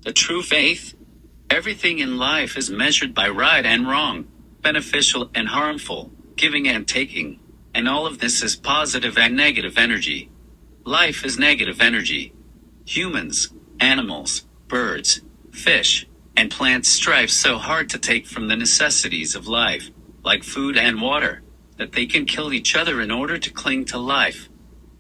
The true faith. Everything in life is measured by right and wrong, beneficial and harmful, giving and taking, and all of this is positive and negative energy. Life is negative energy. Humans, animals, birds, fish, and plants strive so hard to take from the necessities of life, like food and water, that they can kill each other in order to cling to life.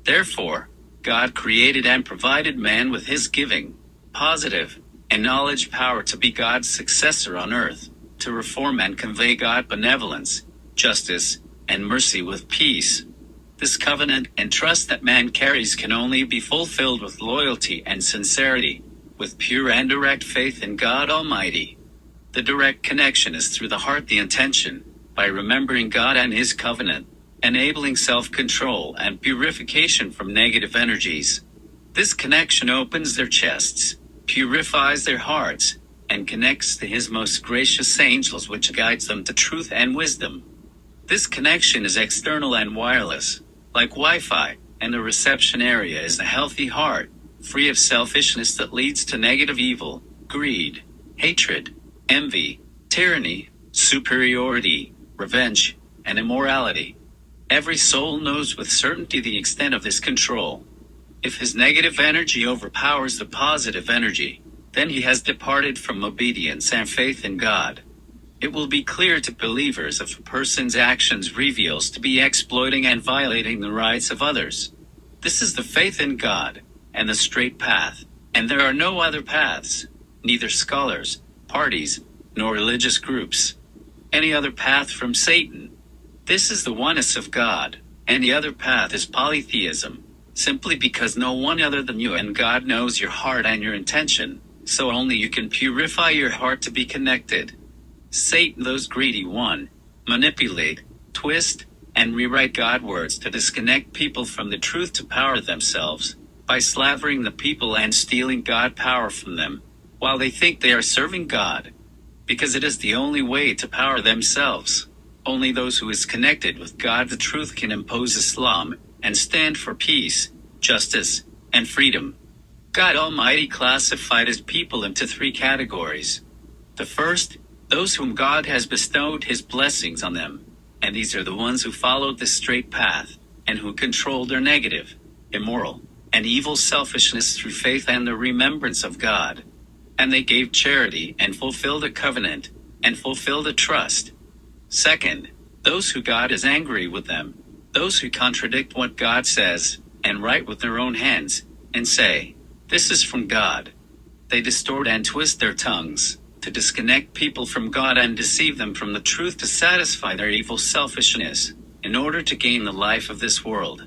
Therefore, God created and provided man with his giving, positive, and knowledge power to be God's successor on earth, to reform and convey God benevolence, justice, and mercy with peace. This covenant and trust that man carries can only be fulfilled with loyalty and sincerity, with pure and direct faith in God Almighty. The direct connection is through the heart, the intention, by remembering God and his covenant, enabling self-control and purification from negative energies. This connection opens their chests, purifies their hearts, and connects to his most gracious angels, which guides them to truth and wisdom. This connection is external and wireless, like Wi-Fi, and the reception area is a healthy heart, free of selfishness that leads to negative evil, greed, hatred, envy, tyranny, superiority, revenge, and immorality. Every soul knows with certainty the extent of this control. If his negative energy overpowers the positive energy, then he has departed from obedience and faith in God. It will be clear to believers if a person's actions reveals to be exploiting and violating the rights of others. This is the faith in God, and the straight path, and there are no other paths, neither scholars, parties, nor religious groups. Any other path from Satan. This is the oneness of God, and the other path is polytheism, simply because no one other than you and God knows your heart and your intention, so only you can purify your heart to be connected. Satan, those greedy one, manipulate, twist, and rewrite God words to disconnect people from the truth to power themselves, by slavering the people and stealing God power from them, while they think they are serving God, because it is the only way to power themselves. Only those who is connected with God the truth can impose Islam, and stand for peace, justice, and freedom. God Almighty classified his people into 3 categories. The first, those whom God has bestowed his blessings on them, and these are the ones who followed the straight path, and who controlled their negative, immoral, and evil selfishness through faith and the remembrance of God. And they gave charity and fulfilled a covenant, and fulfilled a trust. Second, those who God is angry with them, those who contradict what God says, and write with their own hands, and say, "This is from God." They distort and twist their tongues, to disconnect people from God and deceive them from the truth to satisfy their evil selfishness, in order to gain the life of this world.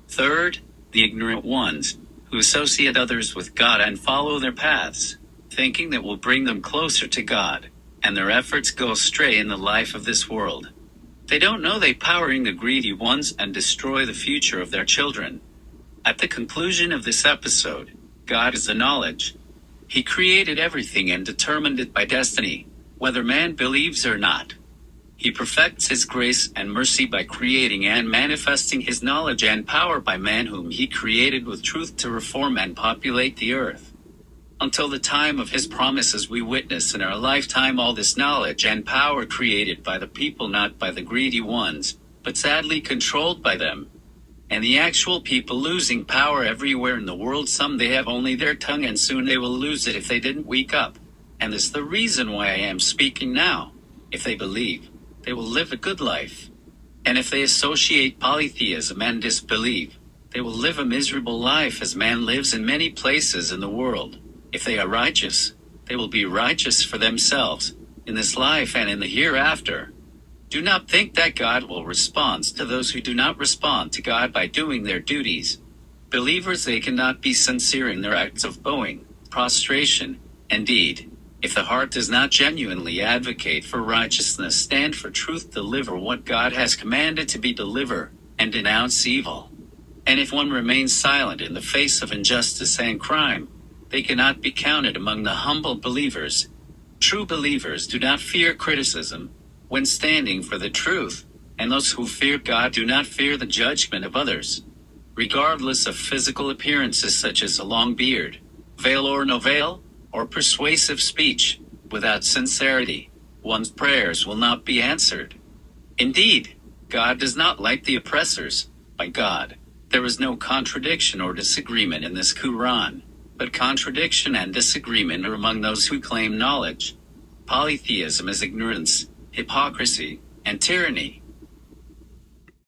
Third, the ignorant ones, who associate others with God and follow their paths, thinking that will bring them closer to God, and their efforts go astray in the life of this world. They don't know they powering the greedy ones and destroy the future of their children. At the conclusion of this episode, God is the knowledge. He created everything and determined it by destiny, whether man believes or not. He perfects his grace and mercy by creating and manifesting his knowledge and power by man whom he created with truth to reform and populate the earth. Until the time of his promises we witness in our lifetime all this knowledge and power created by the people, not by the greedy ones, but sadly controlled by them. And the actual people losing power everywhere in the world. Some they have only their tongue, and soon they will lose it if they didn't wake up. And this is the reason why I am speaking now. If they believe, they will live a good life. And if they associate polytheism and disbelieve, they will live a miserable life as man lives in many places in the world. If they are righteous, they will be righteous for themselves, in this life and in the hereafter. Do not think that God will respond to those who do not respond to God by doing their duties. Believers, they cannot be sincere in their acts of bowing, prostration, and deed. If the heart does not genuinely advocate for righteousness, stand for truth, deliver what God has commanded to be delivered, and denounce evil. And if one remains silent in the face of injustice and crime, they cannot be counted among the humble believers. True believers do not fear criticism when standing for the truth, and those who fear God do not fear the judgment of others. Regardless of physical appearances such as a long beard, veil or no veil, or persuasive speech, without sincerity, one's prayers will not be answered. Indeed, God does not like the oppressors. By God, there is no contradiction or disagreement in this Quran, but contradiction and disagreement are among those who claim knowledge. Polytheism is ignorance, hypocrisy, and tyranny.